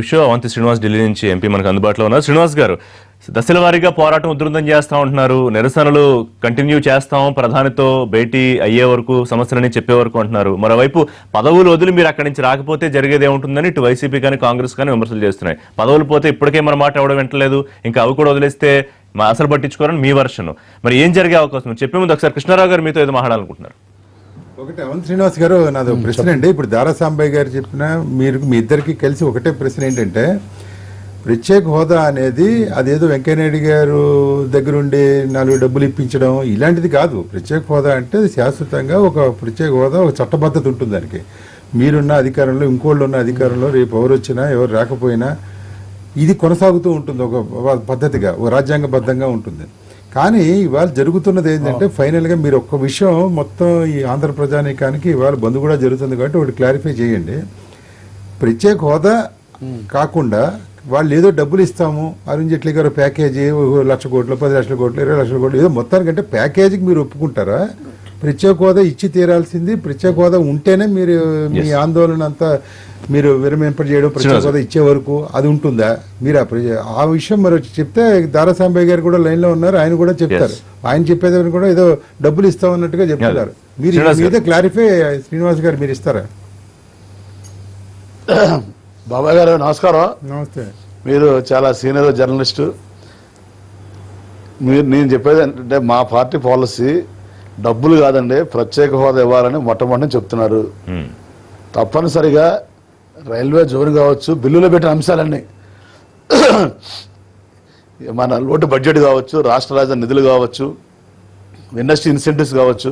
విషయం అవంతి శ్రీనివాస్ ఢిల్లీ నుంచి ఎంపీ మనకు అందుబాటులో ఉన్నారు. శ్రీనివాస్ గారు, దశల వారీగా పోరాటం ఉధృతం చేస్తా ఉంటున్నారు, నిరసనలు కంటిన్యూ చేస్తాం, ప్రధానితో భేటీ అయ్యే వరకు, సమస్యలని చెప్పే వరకు అంటున్నారు. మరోవైపు పదవులు వదిలి మీరు అక్కడి నుంచి రాకపోతే జరిగేది ఏముంటుందని ఇటు వైసీపీ కానీ కాంగ్రెస్ కానీ విమర్శలు చేస్తున్నాయి. పదవులు పోతే ఇప్పటికే మన మాట ఎవడం వింటలేదు, ఇంకా అవి కూడా వదిలేస్తే మా అసలు పట్టించుకోరని మీ వర్షన్. మరి ఏం జరిగే అవకాశం చెప్పే ముందు ఒకసారి కృష్ణారావు గారు మీతో ఏదో మాట్లాడాలనుకుంటున్నారు. ఒకటి అవంతి శ్రీనివాస్ గారు, నాది ప్రశ్న అండి. ఇప్పుడు దారా సాంబయ్య గారు చెప్పిన మీ ఇద్దరికి కలిసి ఒకటే ప్రశ్న ఏంటంటే, ప్రత్యేక హోదా అనేది అదేదో వెంకయ్యనాయుడు గారు దగ్గరుండి 4 డబ్బులు ఇప్పించడం ఇలాంటిది కాదు. ప్రత్యేక హోదా అంటే శాశ్వతంగా ఒక ప్రత్యేక హోదా, ఒక చట్టబద్ధత ఉంటుంది దానికి. మీరున్న అధికారంలో, ఇంకోళ్ళు ఉన్న అధికారంలో రేపు ఎవరు వచ్చినా ఎవరు రాకపోయినా ఇది కొనసాగుతూ ఉంటుంది, ఒక పద్ధతిగా, ఒక రాజ్యాంగబద్ధంగా ఉంటుంది. కానీ ఇవాళ జరుగుతున్నది ఏంటంటే, ఫైనల్గా మీరు ఒక్క విషయం మొత్తం ఈ ఆంధ్ర ప్రజానీకానికి ఇవాళ బంద్ కూడా జరుగుతుంది కాబట్టి ఒకటి క్లారిఫై చేయండి. ప్రత్యేక హోదా కాకుండా వాళ్ళు ఏదో డబ్బులు ఇస్తాము, అరుణ్ జైట్లీ గారు ప్యాకేజీ 1 లక్ష కోట్లు, 10 లక్షల కోట్లు, 20 లక్షల కోట్లు, ఏదో మొత్తానికంటే ప్యాకేజీకి మీరు ఒప్పుకుంటారా? ప్రత్యేక హోదా ఇచ్చి తీరాల్సింది. ప్రత్యేక హోదా ఉంటేనే మీరు మీ ఆందోళన అంతా మీరు విరమింపజేయడం, ప్రత్యేక హోదా ఇచ్చే వరకు అది ఉంటుందా? మీరు ఆ విషయం మరి చెప్తే, దారా సాంబయ్య గారు కూడా లైన్ లో ఉన్నారు, ఆయన కూడా చెప్తారు. ఆయన చెప్పేదాన్ని కూడా ఏదో డబ్బులు ఇస్తామన్నట్టుగా చెప్తున్నారు. మీరు మీద క్లారిఫై శ్రీనివాస్ గారు మీరు ఇస్తారా? బాబాయ్ గారు నమస్కారం. నమస్తే. మీరు చాలా సీనియర్ జర్నలిస్టు. నేను చెప్పేది ఏంటంటే, మా పార్టీ పాలసీ డబ్బులు కాదండి, ప్రత్యేక హోదా ఇవ్వాలని మొట్టమొదటి చెప్తున్నారు. తప్పనిసరిగా రైల్వే జోన్ కావచ్చు, బిల్లులో పెట్టిన అంశాలన్నీ, మన లోటు బడ్జెట్ కావచ్చు, రాష్ట్ర రాజధాని నిధులు కావచ్చు, ఇండస్ట్రీ ఇన్సెంటివ్స్ కావచ్చు.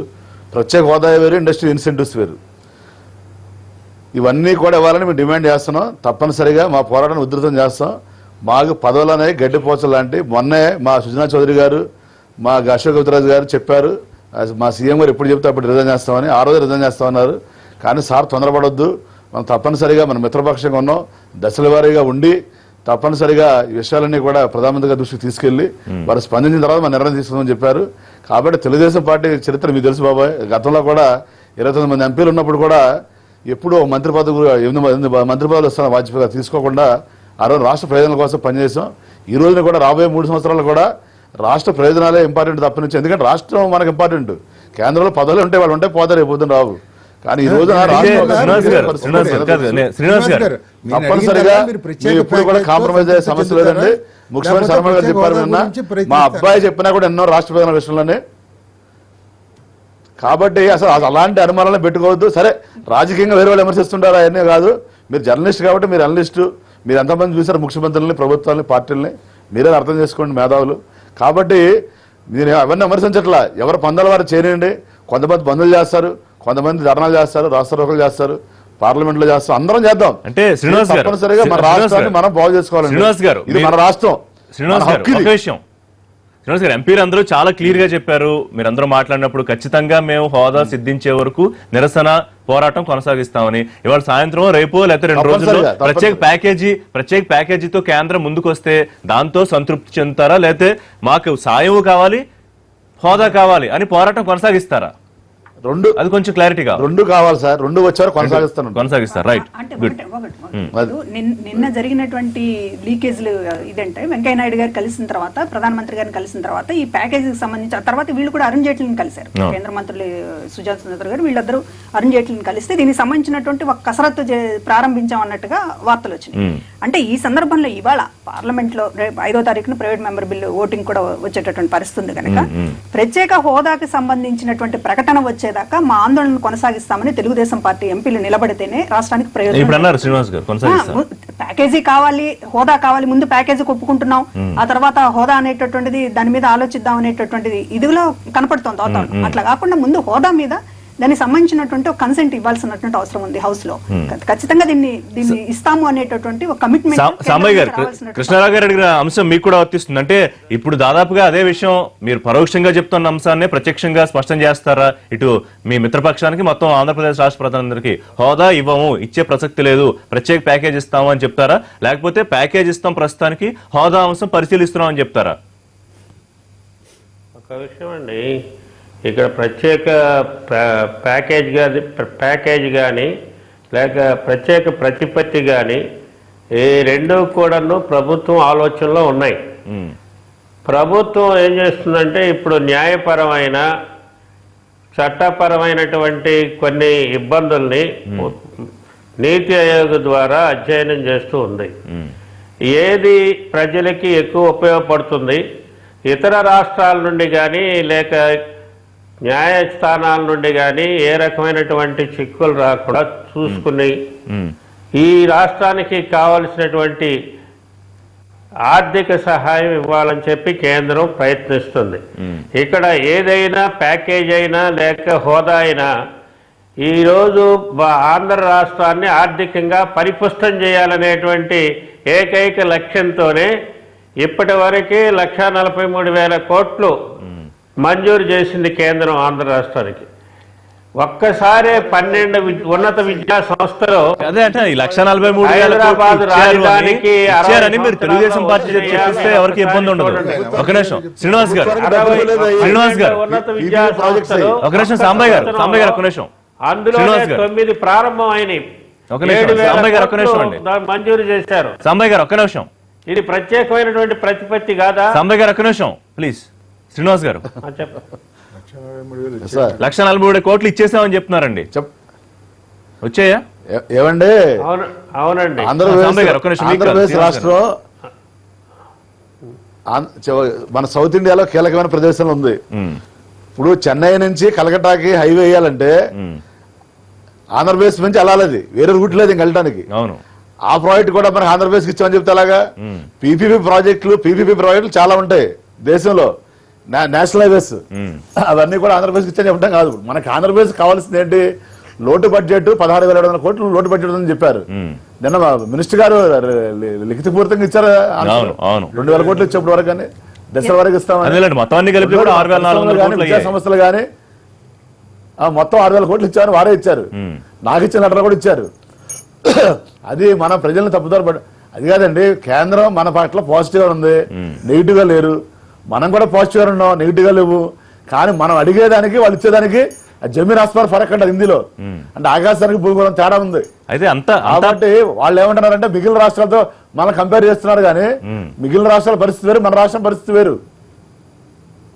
ప్రత్యేక హోదా వేరు, ఇండస్ట్రీ ఇన్సెంటివ్స్ వేరు. ఇవన్నీ కూడా ఇవ్వాలని మేము డిమాండ్ చేస్తున్నాం. తప్పనిసరిగా మా పోరాటాన్ని ఉధృతం చేస్తాం. మాకు పదవులనే గడ్డిపోచలు లాంటి, మొన్నే మా సుజనా చౌదరి గారు, మా అశోక్ గజరాజు గారు చెప్పారు, మా సీఎం గారు ఎప్పుడు చెప్తే అప్పుడు రిజైన్ చేస్తామని. ఆ రోజు రిజైన్ చేస్తామన్నారు. కానీ సార్ తొందరపడొద్దు, మనం తప్పనిసరిగా మన మిత్రపక్షంగా ఉన్నాం, దశల వారీగా ఉండి తప్పనిసరిగా ఈ విషయాలన్నీ కూడా ప్రధానమంత్రి గారి దృష్టికి తీసుకెళ్లి వారు స్పందించిన తర్వాత మన నిర్ణయం తీసుకుందామని చెప్పారు. కాబట్టి తెలుగుదేశం పార్టీ చరిత్ర మీకు తెలుసు బాబాయ్. గతంలో కూడా 29 మంది ఎంపీలు ఉన్నప్పుడు కూడా ఎప్పుడూ మంత్రి పదవి 8 మంత్రి పదవులు వస్తున్న వాజ్పేయి గారు తీసుకోకుండా ఆ రోజు రాష్ట్ర ప్రయోజనాల కోసం పనిచేసాం. ఈ రోజున కూడా రాబోయే 3 సంవత్సరాలు కూడా రాష్ట్ర ప్రయోజనాలే ఇంపార్టెంట్ తప్పనించి. ఎందుకంటే రాష్ట్రం మనకు ఇంపార్టెంట్. కేంద్రంలో పదవులు ఉంటే వాళ్ళు ఉంటే పోతారు, రేపు రావు. కానీ ఈ రోజు తప్పనిసరిగా ఎప్పుడు కూడా కాంప్రమైజ్ అయ్యే సమస్య లేదండి. ముఖ్యమంత్రి శర్మ గారు చెప్పారు నిన్న, మా అబ్బాయి చెప్పినా కూడా ఎన్నో రాష్ట్ర ప్రయోజనాల విషయంలోనే. కాబట్టి అసలు అలాంటి అనుమానాలను పెట్టుకోవద్దు. సరే, రాజకీయంగా వేరే వాళ్ళు విమర్శిస్తుంటారు, అవన్నీ కాదు. మీరు జర్నలిస్ట్ కాబట్టి మీరు అనలిస్టు. మీరు ఎంతమంది చూసారు ముఖ్యమంత్రులని, ప్రభుత్వాలని, పార్టీలని? మీరే అర్థం చేసుకోండి, మేధావులు. కాబట్టి మీరు అవన్నీ విమర్శించట్లా. ఎవరు పందాల వారు చేయండి. కొంతమంది బంధువులు చేస్తారు, కొంతమంది ధర్నాలు చేస్తారు, రాష్ట్రోకలు చేస్తారు, పార్లమెంట్ లో చేస్తారు. అందరం చేద్దాం. అంటే శ్రీనివాస్ గారు, తప్పనిసరిగా మన రాష్ట్రాన్ని మనం బాగు చేసుకోవాలి. శ్రీనివాస్ గారు, ఇది మన రాష్ట్రం. శ్రీనివాస్ గారు, ఒక విషయం. శ్రీనివాస్ గారు, ఎంపీలు అందరూ చాలా క్లియర్ గా చెప్పారు. మీరందరూ మాట్లాడినప్పుడు ఖచ్చితంగా మేము హోదా సిద్ధించే వరకు నిరసన పోరాటం కొనసాగిస్తామని. ఇవాళ సాయంత్రం, రేపు, లేకపోతే 2 రోజుల్లో ప్రత్యేక ప్యాకేజీతో కేంద్రం ముందుకొస్తే దాంతో సంతృప్తి చెందుతారా, లేకపోతే మాకు సాయం కావాలి, హోదా కావాలి అని పోరాటం కొనసాగిస్తారా? అది కొంచెం క్లారిటీగా. 2 కావాలి సార్. 2 వచ్చారు, కొనసాగిస్తారు. రైట్. నిన్న జరిగినటువంటి లీకేజ్లు ఇదంటే, వెంకయ్యనాయుడు గారు కలిసిన తర్వాత, ప్రధానమంత్రి గారిని కలిసిన తర్వాత ఈ ప్యాకేజీకి సంబంధించి ఆ తర్వాత వీళ్ళు కూడా అరుణ్ జైట్లీని కలిశారు. కేంద్ర మంత్రులు సుజాత చౌదరి గారు, వీళ్ళందరూ అరుణ్ జైట్లీని కలిస్తే దీనికి సంబంధించినటువంటి ఒక కసరత్తు ప్రారంభించాం అన్నట్టుగా వార్తలు వచ్చినాయి. అంటే ఈ సందర్భంలో ఇవాళ పార్లమెంట్ లో 5వ తారీఖున ప్రైవేట్ మెంబర్ బిల్లు ఓటింగ్ కూడా వచ్చేటటువంటి పరిస్థితి ఉంది కనుక, ప్రత్యేక హోదాకి సంబంధించినటువంటి ప్రకటన వచ్చేదాకా మా ఆందోళన కొనసాగిస్తామని తెలుగుదేశం పార్టీ ఎంపీలు నిలబడితేనే రాష్ట్రానికి ప్రయోజనం. ప్యాకేజీ కావాలి, హోదా కావాలి, ముందు ప్యాకేజీ ఒప్పుకుంటున్నాం, ఆ తర్వాత హోదా అనేటటువంటిది దాని మీద ఆలోచిద్దాం అనేటటువంటిది ఇదిలో కనపడుతోంది అవుతాం. అట్లా కాకుండా ముందు హోదా మీద దానికి సంబంధించినటువంటి ఒక కన్సెంట్ ఇవ్వాల్సినటువంటి అవసరం ఉంది హౌస్ లో. ఖచ్చితంగా దీన్ని ఇస్తాము అనేటటువంటి ఒక కమిట్మెంట్. సాంబయ్య గారు, కృష్ణారావు గారు అడిగిన అంశం మీకు కూడా వర్తిస్తుంది. అంటే ఇప్పుడు దాదాపుగా అదే విషయం మీరు పరోక్షంగా చెప్తున్న అంశాన్ని ప్రత్యక్షంగా స్పష్టం చేస్తారా? ఇటు మీ మిత్రపక్షానికి, మొత్తం ఆంధ్రప్రదేశ్ రాష్ట్ర ప్రధానందరికీ హోదా ఇవ్వము, ఇచ్చే ప్రసక్తి లేదు, ప్రత్యేక ప్యాకేజ్ ఇస్తాము అని చెప్తారా? లేకపోతే ప్యాకేజ్ ఇస్తాం, ప్రస్తుతానికి హోదా అంశం పరిశీలిస్తున్నాం అని చెప్తారా? ఒక విషయం అండి, ఇక్కడ ప్రత్యేక ప్యాకేజ్ కానీ లేక ప్రత్యేక ప్రతిపత్తి కానీ ఈ రెండు కూడాను ప్రభుత్వం ఆలోచనలో ఉన్నాయి. ప్రభుత్వం ఏం చేస్తుందంటే ఇప్పుడు న్యాయపరమైన చట్టపరమైనటువంటి కొన్ని ఇబ్బందుల్ని నీతి ఆయోగ్ ద్వారా అధ్యయనం చేస్తూ ఉంది. ఏది ప్రజలకి ఎక్కువ ఉపయోగపడుతుంది, ఇతర రాష్ట్రాల నుండి కానీ లేక న్యాయస్థానాల నుండి కానీ ఏ రకమైనటువంటి చిక్కులు రాకుండా చూసుకుని ఈ రాష్ట్రానికి కావలసినటువంటి ఆర్థిక సహాయం ఇవ్వాలని చెప్పి కేంద్రం ప్రయత్నిస్తుంది. ఇక్కడ ఏదైనా ప్యాకేజ్ అయినా లేక హోదా అయినా ఈరోజు ఆంధ్ర రాష్ట్రాన్ని ఆర్థికంగా పరిపుష్టం చేయాలనేటువంటి ఏకైక లక్ష్యంతోనే ఇప్పటి వరకే 1,43,000 కోట్లు మంజూరు చేసింది కేంద్రం ఆంధ్ర రాష్ట్రానికి. ఒక్కసారి 12 ఉన్నత విద్యా సంస్థలు అదే అంటే 1,43,000 హైదరాబాద్ రాజధానికి ఇచ్చారని మీరు తెలుగుదేశం పార్టీ చెప్పిస్తే ఎవరికి ఇబ్బంది ఉండదు. ఒక నిమిషం శ్రీనివాస్ గారు, ఉన్నత విద్యా సంస్థలు ఒక నిమిషం సాంబయ్య గారు ఒక నిమిషం అందులో 9 ప్రారంభం అయినాయి. ఒక నిమిషం సాంబయ్య గారు, ఒక నిమిషం అండి, మంజూరు చేశారు. సాంబయ్య గారు ఒక్క నిమిషం, ఇది ప్రత్యేకమైనటువంటి ప్రతిపత్తి కాదా? సాంబయ్య గారు ఒక్క నిమిషం ప్లీజ్. శ్రీనివాస్ గారు, చెప్పండి. 1,43,000 కోట్లు ఇచ్చేసామని చెప్తున్నారండి, వచ్చాయా? ఏమండి, అవునండి. ఆంధ్రప్రదేశ్ రాష్ట్రం మన సౌత్ ఇండియాలో కీలకమైన ప్రదేశంలో ఉంది. ఇప్పుడు చెన్నై నుంచి కలకట్టాకి హైవే వేయాలంటే ఆంధ్రప్రదేశ్ నుంచి వెళ్ళాలి, వేరే రూట్ లేదు ఇంక వెళ్ళడానికి. అవును, ఆ ప్రాజెక్ట్ కూడా మనకి ఆంధ్రప్రదేశ్ కి ఇచ్చామని చెప్తే అలాగా. పీపీపీ ప్రాజెక్టులు చాలా ఉంటాయి దేశంలో, నేషనల్ హైవేస్, అవన్నీ కూడా ఆంధ్రప్రదేశ్ కి ఇచ్చని చెప్పడం కాదు. మనకి ఆంధ్రప్రదేశ్ కావాల్సింది ఏంటి? లోటు బడ్జెట్ 16,700 కోట్లు లోటు బడ్జెట్ అని చెప్పారు. నిన్న మినిస్టర్ గారు లిఖితపూర్వకంగా ఇచ్చారు, 2,000 కోట్లు ఇచ్చేప్పుడు వరకు కానీ దశల వరకు ఇస్తామని. విద్యా సంస్థలు కానీ మొత్తం 6,000 కోట్లు ఇచ్చారు, వారే ఇచ్చారు. నాకు ఇచ్చిన లెటర్ కూడా ఇచ్చారు. అది మన ప్రజలను తప్పుదారు పడ అది కాదండి. కేంద్రం మన పట్ల పాజిటివ్ గా ఉంది, నెగిటివ్ గా లేరు. మనం కూడా పాజిటివ్ గా ఉన్నాం, నెగిటివ్ గా లేవు. కానీ మనం అడిగేదానికి వాళ్ళు ఇచ్చేదానికి జమీన్ ఆస్మాన్ ఫరక్ అంటారు హిందీలో, అంటే ఆకాశానికి భూగోళం తేడా ఉంది. అయితే కాబట్టి వాళ్ళు ఏమంటున్నారంటే మిగిలిన రాష్ట్రాలతో మనం కంపేర్ చేస్తున్నారు, కానీ మిగిలిన రాష్ట్రాల పరిస్థితి వేరు, మన రాష్ట్రం పరిస్థితి వేరు.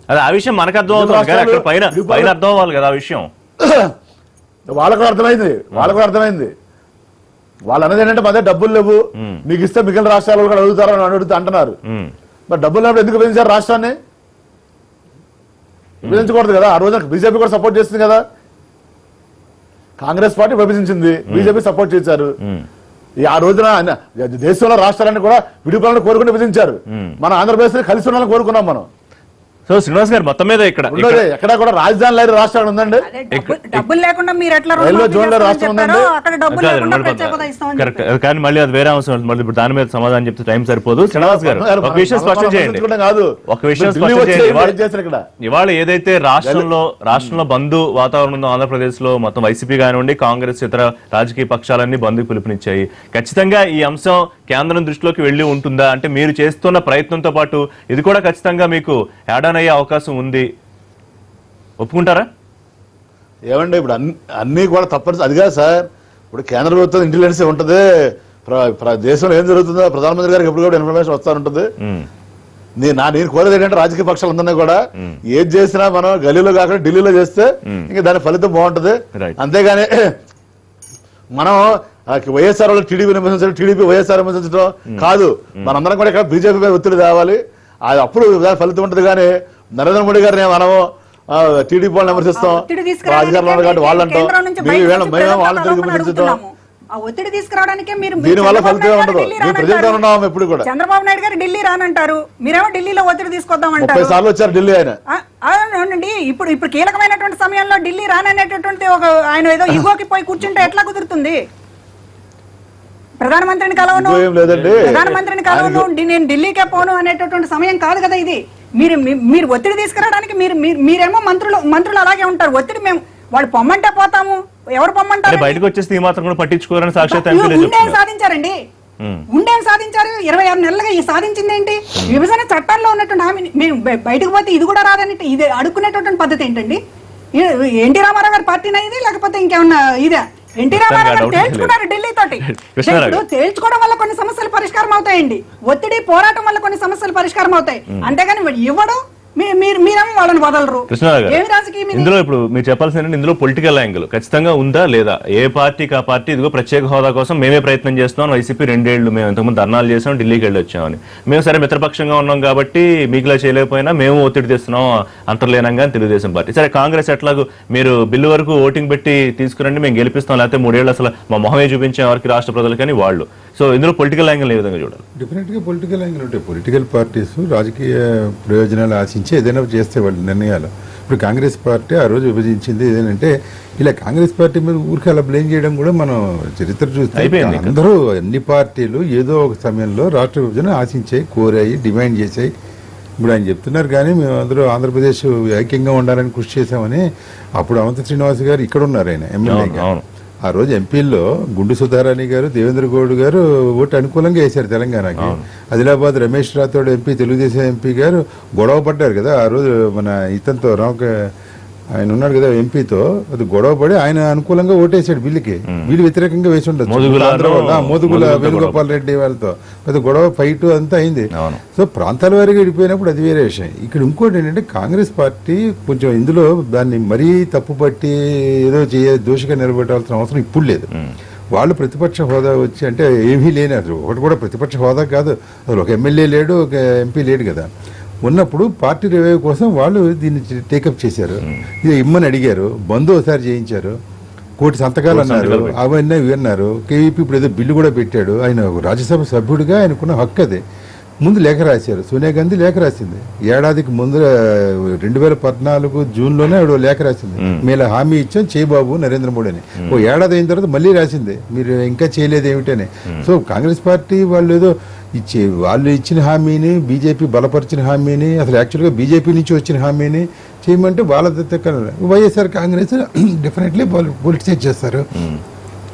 అదే ఆ విషయం మనకు అర్థం అవుతుంది, పైన అర్థం అవ్వాలి కదా ఆ విషయం. వాళ్ళకు అర్థమైంది. వాళ్ళు అనేది ఏంటంటే మధ్య డబ్బులు లేవు, మీకు ఇస్తే మిగిలిన రాష్ట్రాలు కూడా అడుగుతారని అంటున్నారు. మరి డబ్బులు లేనప్పుడు ఎందుకు విభజించారు రాష్ట్రాన్ని? విభజించకూడదు కదా. ఆ రోజున బీజేపీ కూడా సపోర్ట్ చేస్తుంది కదా. కాంగ్రెస్ పార్టీ విభజించింది, బీజేపీ సపోర్ట్ చేశారు. ఆ రోజున దేశంలో రాష్ట్రాలన్నీ కూడా విడిపోవాలని కోరుకుని విభజించారు. మన ఆంధ్రప్రదేశ్ కలిసి ఉండాలని కోరుకున్నాం మనం. సో శ్రీనివాస్ గారు మొత్తం మీద ఎక్కడ కూడా రాజధాని లేని రాష్ట్రాలు ఉందండి. డబ్బులు లేకుండా మీరు ఎట్లా రాష్ట్రం ఉందండి. కానీ మళ్ళీ అది వేరే అవసరం. మళ్ళీ ఇప్పుడు దాని మీద సమాధానం చెప్తే టైం సరిపోదు. శ్రీనివాస్ గారు ఒక విషయం స్పష్టం చేయండి, ఇవాళ ఏదైతే రాష్ట్రంలో బంధు వాతావరణం ఉందో, ఆంధ్రప్రదేశ్ లో మొత్తం వైసీపీ కానివ్వండి, కాంగ్రెస్ ఇతర రాజకీయ పక్షాలన్నీ బంధుకు పిలుపునిచ్చాయి. ఖచ్చితంగా ఈ అంశం కేంద్రం దృష్టిలోకి వెళ్లి ఉంటుందా? అంటే మీరు చేస్తున్న ప్రయత్నంతో పాటు ఇది కూడా ఖచ్చితంగా మీకు యాడ్ అయ్యే అవకాశం ఉంది, ఒప్పుకుంటారా? ఏమండి, ఇప్పుడు అన్ని కూడా తప్పనిసరి అది కాదు సార్. ఇప్పుడు కేంద్ర ప్రభుత్వం ఇంటెలిజెన్స్ ఉంటుంది, దేశంలో ఏం జరుగుతుందో ప్రధానమంత్రి గారికి ఎప్పుడు కూడా ఇన్ఫర్మేషన్ వస్తూ ఉంటుంది. నేను కోరేది ఏంటంటే రాజకీయ పక్షాలు అందరినీ కూడా ఏది చేసినా మనం గల్లీలో కాకుండా ఢిల్లీలో చేస్తే ఇంకా దాని ఫలితం బాగుంటది. అంతేగాని మనం వైఎస్ఆర్ వాళ్ళు టీడీపీ విమర్శించడం, టీడీపీ వైఎస్ఆర్ విమర్శించడం కాదు. మనందరం కూడా ఇక్కడ బీజేపీ మీద ఒత్తిడి తేవాలి, అది అప్పుడు దాని ఫలితం ఉంటుంది. కానీ నరేంద్ర మోడీ గారిని మనము టీడీపీ వాళ్ళని విమర్శిస్తాం, అధికారులు కాబట్టి వాళ్ళు అంటాం, వాళ్ళని తిరిగి విమర్శించడం, ఒత్తిడి తీసుకురావడానికే మీరు దీనివల్ల ఫలితం ఉండదు. మేము ప్రజలతో ఉన్నాం ఎప్పుడు కూడా. చంద్రబాబు నాయుడు గారు ఢిల్లీ రానంటారు, మీరేమో ఢిల్లీలో ఒత్తిడి తీసుకొద్దామంటారు. 30 సార్లు వచ్చారు ఢిల్లీ ఆయన. అవునండి, ఇప్పుడు కీలకమైనటువంటి సమయంలో ఢిల్లీ రాననేటటువంటి ఒక ఆయన ఏదో ఇగోకి పోయి కూర్చుంటే ఎట్లా కుదురుతుంది? ప్రధానమంత్రిని కలవను, నేను ఢిల్లీకే పోను అనేటటువంటి సమయం కాదు కదా ఇది. మీరు ఒత్తిడి తీసుకురావడానికి మీరేమో మంత్రులు అలాగే ఉంటారు. ఒత్తిడి మేము వాళ్ళు పొమ్మంటే పోతాము, ఎవరు పొమ్మంటారు? బయటకు వచ్చేస్తే మాత్రం కూడా పట్టించుకోవాలని సాక్షాత్ సాధించారండి, ఉండేం సాధించారు. 26 నెలలుగా ఈ సాధించింది ఏంటి? విభజన చట్టంలో ఉన్నటువంటి హామీ మేము బయటకు పోతే ఇది కూడా రాదని ఇది అడుక్కునేటటువంటి పద్ధతి ఏంటండి? ఎన్టీ రామారావు గారి పార్టీనా ఇది, లేకపోతే ఇంకేమన్నా ఇదే? ఎన్టీ రామారావు గారు తేల్చుకున్నారు ఢిల్లీ తోటి. కృష్ణారావు ఇప్పుడు తేల్చుకోవడం వల్ల కొన్ని సమస్యలు పరిష్కారం అవుతాయండి, ఒత్తిడి పోరాటం వల్ల కొన్ని సమస్యలు పరిష్కారం అవుతాయి. అంతేగాని ఇవ్వడం మీరేమో వాళ్ళని వదలరు. కృష్ణారావు గారు, ఏమి రాజకీయం ఇది? ఇందులో ఇప్పుడు మీరు చెప్పాల్సిన ఇందులో పొలిటికల్ యాంగిల్ ఖచ్చితంగా ఉందా లేదా? ఏ పార్టీకి ఆ పార్టీ ఇదిగో ప్రత్యేక హోదా కోసం మేమే ప్రయత్నం చేస్తున్నాం, వైసీపీ 2 ఏళ్లు మేము ఇంతకుముందు ధర్నాలు చేసాం, ఢిల్లీకి వెళ్ళి వచ్చామని. మేము సరే మిత్రపక్షంగా ఉన్నాం కాబట్టి మీకులా చేయలేకపోయినా మేము ఒత్తిడి తెస్తున్నాం అంతర్లీనంగా తెలుగుదేశం పార్టీ. సరే కాంగ్రెస్ ఎట్లాగూ మీరు బిల్లు వరకు ఓటింగ్ పెట్టి తీసుకురండి మేము గెలిపిస్తాం, లేకపోతే 3 ఏళ్ళు అసలు మా మొహమే చూపించాం ఎవరికి రాష్ట్ర ప్రజలకని వాళ్ళు. సో ఇందులో పొలిటికల్ యాంగిల్ ఏ విధంగా చూడాలి? డెఫినెట్ గా పొలిటికల్ యాంగిల్ ఉంటాయి. పొలిటికల్ పార్టీస్ రాజకీయ ప్రయోజనాలు ఆశించి ఏదైనా చేస్తే వాళ్ళు నిర్ణయాలు. ఇప్పుడు కాంగ్రెస్ పార్టీ ఆ రోజు విభజించింది ఏదంటే, ఇలా కాంగ్రెస్ పార్టీ మీద ఊరికి అలా బ్లేమ్ చేయడం కూడా మనం చరిత్ర చూస్తే అయిపోయింది. అందరూ అన్ని పార్టీలు ఏదో ఒక సమయంలో రాష్ట్ర విభజన ఆశించాయి, కోరాయి, డిమాండ్ చేశాయి. ఇప్పుడు ఆయన చెప్తున్నారు కానీ మేము అందరూ ఆంధ్రప్రదేశ్ ఐక్యంగా ఉండాలని కృషి చేశామని. అప్పుడు అవంతి శ్రీనివాస్ గారు ఇక్కడ ఉన్నారు, ఆయన ఎమ్మెల్యేగా. అవును. ఆ రోజు ఎంపీల్లో గుండు సుధారాణి గారు, దేవేంద్ర గౌడ్ గారు ఓటు అనుకూలంగా వేశారు తెలంగాణకి. ఆదిలాబాద్ రమేష్ రాథోడ్ ఎంపీ, తెలుగుదేశం ఎంపీ గారు గొడవ పడ్డారు కదా ఆ రోజు. మన ఇతనితో ఆయన ఉన్నాడు కదా ఎంపీతో, అది గొడవ పడి ఆయన అనుకూలంగా ఓటేసాడు బిల్లుకి. వీళ్ళు వ్యతిరేకంగా వేసి ఉండొచ్చు. మోదుగుల వేణుగోపాల్ రెడ్డి వాళ్ళతో పెద్ద గొడవ ఫైట్ అంతా అయింది. సో ప్రాంతాల వారీగా విడిపోయినప్పుడు అది వేరే విషయం. ఇక్కడ ఇంకోటి ఏంటంటే కాంగ్రెస్ పార్టీ కొంచెం ఇందులో దాన్ని మరీ తప్పుపట్టి ఏదో దోషిగా నిలబెట్టాల్సిన అవసరం ఇప్పుడు లేదు. వాళ్ళు ప్రతిపక్ష హోదా వచ్చి అంటే ఏమీ లేని, అసలు ఒకటి కూడా ప్రతిపక్ష హోదా కాదు, అసలు ఒక ఎమ్మెల్యే లేడు, ఒక ఎంపీ లేడు కదా. ఉన్నప్పుడు పార్టీ రివైవ్ కోసం వాళ్ళు దీన్ని టేకప్ చేశారు. ఇది ఇమ్మని అడిగారు, బంద్ ఒకసారి చేయించారు, 1 కోటి సంతకాలు అన్నారు, అవన్నీ ఇవి అన్నారు. కేవీపీ ఇప్పుడు ఏదో బిల్లు కూడా పెట్టాడు. ఆయన రాజ్యసభ సభ్యుడిగా ఆయనకున్న హక్కు అదే. ముందు లేఖ రాశారు, సోనియా గాంధీ లేఖ రాసింది ఏడాదికి ముందు 2014 జూన్లోనే ఆవిడ లేఖ రాసింది. మేము హామీ ఇచ్చాం చేయబాబు నరేంద్ర మోడీ అని. ఓ ఏడాది అయిన తర్వాత మళ్ళీ రాసింది, మీరు ఇంకా చేయలేదు ఏమిటని. సో కాంగ్రెస్ పార్టీ వాళ్ళు ఏదో వాళ్ళు ఇచ్చిన హామీని, బీజేపీ బలపరిచిన హామీని, అసలు యాక్చువల్గా బీజేపీ నుంచి వచ్చిన హామీని చేయమంటే వాళ్ళ వైఎస్ఆర్ కాంగ్రెస్ డెఫినెట్లీ పొలిటిసైజ్ చేస్తారు.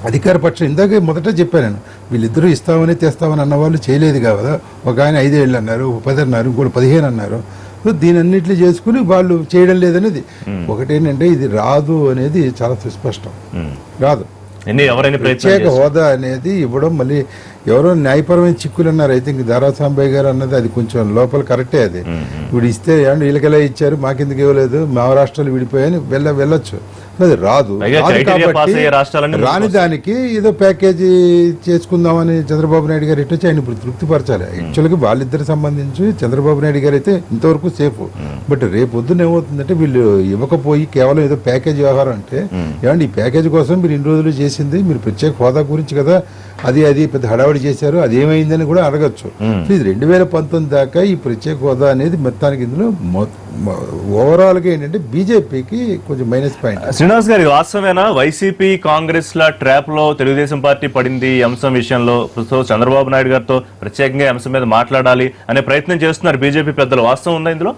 అధికార పక్షం ఇందాకే మొదట చెప్పాను నేను, వీళ్ళిద్దరూ ఇస్తామని తెస్తామని అన్న వాళ్ళు చేయలేదు కదా. ఒక ఆయన 5 ఏళ్ళు అన్నారు, 10 అన్నారు, ఇంకోటి 15 అన్నారు. సో దీని అన్నింటినీ చేసుకుని వాళ్ళు చేయడం లేదనేది ఒకటేంటంటే, ఇది రాదు అనేది చాలా సుస్పష్టం. రాదు. ప్రత్యేక హోదా అనేది ఇవ్వడం మళ్ళీ ఎవరో న్యాయపరమైన చిక్కులు అన్నారు. ఐ థింక్ దారాసాంబయ్య గారు అన్నది అది కొంచెం లోపల కరెక్టే. అది ఇప్పుడు ఇస్తే వీళ్ళకెలా ఇచ్చారు, మాకెందుకు ఇవ్వలేదు, మా రాష్ట్రాలు విడిపోయాయని వెళ్ళొచ్చు. అది రాదు. రాని దానికి ఏదో ప్యాకేజీ చేసుకుందామని చంద్రబాబు నాయుడు గారు ఎట్టొచ్చి ఆయన ఇప్పుడు తృప్తిపరచాలి. యాక్చువల్గా వాళ్ళిద్దరికి సంబంధించి చంద్రబాబు నాయుడు గారు అయితే ఇంతవరకు సేఫ్. బట్ రేపు పొద్దున ఏమవుతుందంటే, వీళ్ళు ఇవ్వకపోయి కేవలం ఏదో ప్యాకేజీ వ్యవహారం అంటే, ఏమంటే ఈ ప్యాకేజీ కోసం మీరు ఇన్ని రోజులు చేసింది మీరు ప్రత్యేక హోదా గురించి కదా, అది పెద్ద హడావడి చేశారు, అది ఏమైందని కూడా అడగచ్చు. ఇది 2019 దాకా ఈ ప్రత్యేక హోదా అనేది మొత్తానికి ఇందులో ఓవరాల్ గా ఏంటంటే బీజేపీకి కొంచెం మైనస్ పాయింట్. శ్రీనివాస్ గారు, వాస్తవేనా వైసీపీ కాంగ్రెస్ ల ట్రాప్ లో తెలుగుదేశం పార్టీ పడింది ఈ అంశం విషయంలో? చంద్రబాబు నాయుడు గారితో ప్రత్యేకంగా అంశం మీద మాట్లాడాలి అనే ప్రయత్నం చేస్తున్నారు బీజేపీ పెద్దలు, వాస్తవం ఉందా ఇందులో?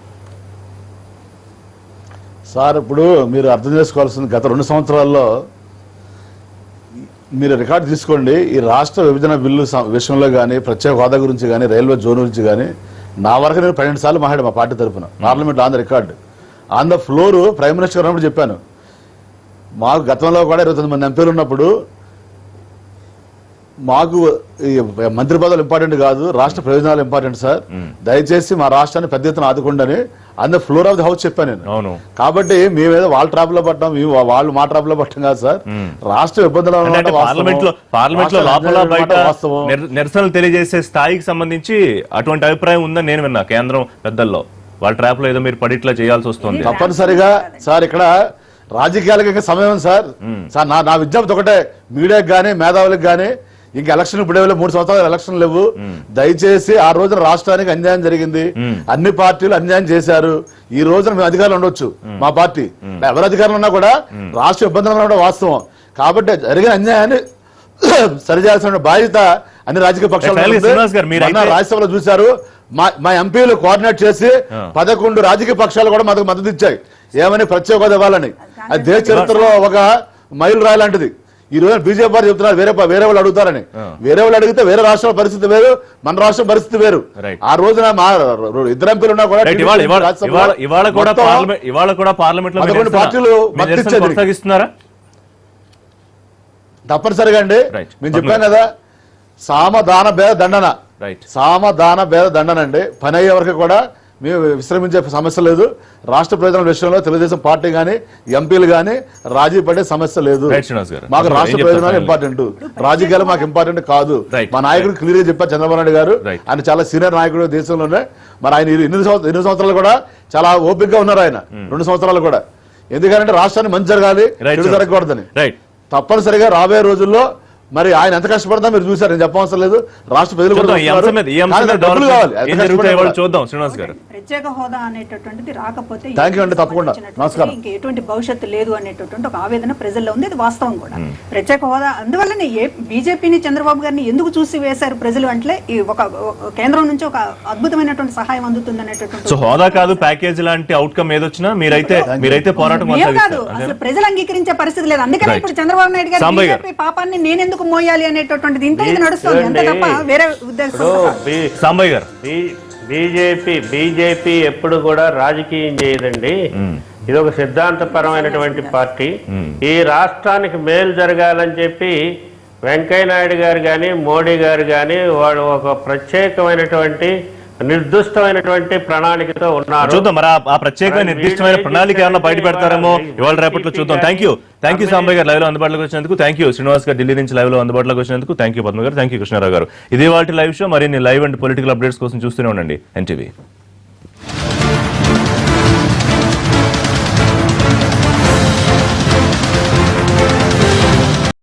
సార్ ఇప్పుడు మీరు అర్థం చేసుకోవాల్సింది, గత 2 సంవత్సరాల్లో మీరు రికార్డు తీసుకోండి, ఈ రాష్ట్ర విభజన బిల్లు విషయంలో కానీ, ప్రత్యేక హోదా గురించి కానీ, రైల్వే జోన్ గురించి కానీ, నా వరకు నేను 12 సార్లు మాట్లాడాను మా పార్టీ తరఫున parliament on the record, on the floor. Prime minister ఉన్నప్పుడు చెప్పాను, మాకు గతంలో కూడా 29 మంది ఎంపీలు ఉన్నప్పుడు మాకు మంత్రి పదవులు ఇంపార్టెంట్ కాదు, రాష్ట్ర ప్రయోజనాలు ఇంపార్టెంట్ సార్, దయచేసి మా రాష్ట్రాన్ని పెద్ద ఎత్తున ఆదుకోండి అని on the floor of the house చెప్పాను నేను. కాబట్టి మేమేదో వాళ్ళ ట్రాప్ లో పట్టాం, వాళ్ళు మా ట్రాప్ లో పట్టాం కాదు సార్. రాష్ట్ర ఇబ్బందులు నిరసనలు తెలియజేసే స్థాయికి సంబంధించి అటువంటి అభిప్రాయం ఉందని నేను విన్నా కేంద్రం పెద్దల్లో. వాళ్ళ ట్రాప్ లో ఏదో మీరు పడిట్లా చేయాల్సి వస్తుంది. తప్పనిసరిగా సార్ ఇక్కడ రాజకీయాలకు ఇంకా సమయం సార్. సార్ నా విజ్ఞప్తి ఒకటే, మీడియాకి కానీ మేధావులకు కానీ, ఇంకా ఎలక్షన్ ఇప్పుడే 3 సంవత్సరాలు ఎలక్షన్ లేవు, దయచేసి ఆ రోజున రాష్ట్రానికి అన్యాయం జరిగింది, అన్ని పార్టీలు అన్యాయం చేశారు. ఈ రోజున మేము అధికారులు ఉండొచ్చు, మా పార్టీ ఎవరు అధికారులు ఉన్నా కూడా రాష్ట్ర ఇబ్బందులు కూడా వాస్తవం. కాబట్టి జరిగిన అన్యాయాన్ని సరిచేయాల్సిన బాధ్యత అన్ని రాజకీయ పక్షాలు. రాజ్యసభలో చూశారు, మా ఎంపీలు కోఆర్డినేట్ చేసి 11 రాజకీయ పక్షాలు కూడా మాకు మద్దతు ఇచ్చాయి, ఏమని ప్రత్యేక హోదా ఇవ్వాలని. అది దేశ చరిత్రలో ఒక మైలు రాయి లాంటిది. ఈ రోజు బీజేపీ వారు చెప్తున్నారు వేరే వాళ్ళు అడుగుతారని. వేరే వాళ్ళు అడిగితే వేరే రాష్ట్రాల పరిస్థితి వేరు, మన రాష్ట్రం పరిస్థితి వేరు. ఆ రోజున మా 2 ఎంపీలు ఉన్నా కూడా పార్లమెంట్ లో పార్టీలు కొనసాగిస్తున్నారా? తప్పనిసరిగా అండి Right. మేము చెప్పాను కదా, సామదాన భేద దండన, రైట్ సామదాన భేద దండన అండి. పని అయ్యే వరకు కూడా మేము విశ్రమించే సమస్య లేదు. రాష్ట్ర ప్రయోజనాల విషయంలో తెలుగుదేశం పార్టీ గానీ ఎంపీలు గానీ రాజీ పడే సమస్య లేదు. రైట్ శ్రీనివాస్ గారు. మాకు రాష్ట్ర ఏం చెప్తారు ప్రయోజనాలు finally? ఇంపార్టెంట్, రాజకీయాలు మాకు ఇంపార్టెంట్ కాదు. Right. మా నాయకుడు క్లియర్ గా చెప్పారు చంద్రబాబు నాయుడు గారు. Right. ఆయన చాలా సీనియర్ నాయకుడు దేశంలోనే. మరి ఆయన ఎన్ని సంవత్సరాలు కూడా చాలా ఓపికగా ఉన్నారు ఆయన. 2 సంవత్సరాలు కూడా. ఎందుకంటే రాష్ట్రాన్ని మంచి జరగాలి, Right, చెడు sir. జరగకూడదని. రైట్ తప్పనిసరిగా రాబోయే రోజుల్లో మరి ఆయన ఎంత కష్టపడతా మీరు చూసారు, నేను చెప్పవసరం లేదు. రాష్ట్ర ప్రజలు కూడా చూద్దాం ఈ అంశం మీద కానీ దానికి డబ్బులు కావాలి. ఎంత ఏం జరుగుతాయి కష్టపడినా వాళ్ళు చూద్దాం శ్రీనివాస్ గారు. ప్రత్యేక హోదా అనేటటువంటిది రాకపోతే Thank you అండి, తప్పకుండా. నమస్కారం. ఇంకా ఎటువంటి భవిష్యత్తు లేదు అనేటటువంటి ఒక ఆవేదన ప్రజల్లో ఉంది. అది వాస్తవం కూడా. ప్రత్యేక హోదా అందువల్లనే బీజేపీని చంద్రబాబు గారిని ఎందుకు చూసి వేశారు ప్రజలు అంటే ఈ ఒక కేంద్రం నుంచి ఒక అద్భుతమైనటువంటి సహాయం అందుతుంది అనేటటువంటి సో హోదా కాదు ప్యాకేజ్ లాంటి అవుట్కమ్ ఏదొచ్చినా మీరైతే పోరాటం మేము కాదు, కొనసాగిస్తారు. అసలు ప్రజలు అంగీకరించే పరిస్థితి లేదు. అందుకనే Right. ఇప్పుడు చంద్రబాబు నాయుడు గారు సాంబయ్య గారు. బీజేపీ పాపాన్ని నేనెందుకు మోయాలి అనేటటువంటిది ఇంత ఇది నడుస్తుంది. అంతే తప్ప వేరే ఉద్దేశం కాదు. సాంబయ్య గారు. బీజేపీ ఎప్పుడు కూడా రాజకీయం చేయదండి. ఇది ఒక సిద్ధాంతపరమైనటువంటి పార్టీ. ఈ రాష్ట్రానికి మేలు జరగాలని చెప్పి వెంకయ్య నాయుడు గారు కానీ మోడీ గారు కానీ వాళ్ళు ఒక ప్రత్యేకమైనటువంటి నిర్దిష్టమైనటువంటి ప్రణాళికతో ఉన్నారు. చూద్దాం మరి ఆ ప్రత్యేకమైన నిర్దిష్టమైన ప్రణాళిక ఏమన్నా బయట పెడతారేమో ఇవాళ రేపట్లో చూద్దాం. థ్యాంక్ యూ సాంబయ్య గారు లైవ్ లో అందుబాటులోకి వచ్చినందుకు. థ్యాంక్ యూ శ్రీనివాస్ గారు ఢిల్లీ నుంచి లైవ్ లో అందుబాటులోకి వచ్చినందుకు. థ్యాంక్ యూ పద్మ గారు. థ్యాంక్ యూ కృష్ణారావు గారు. ఇదే వాటి లైవ్ షో. మరిన్ని లైవ్ అండ్ పొలిటికల్ అప్డేట్స్ కోసం చూస్తూనే ఉండండి ఎన్టీవీ.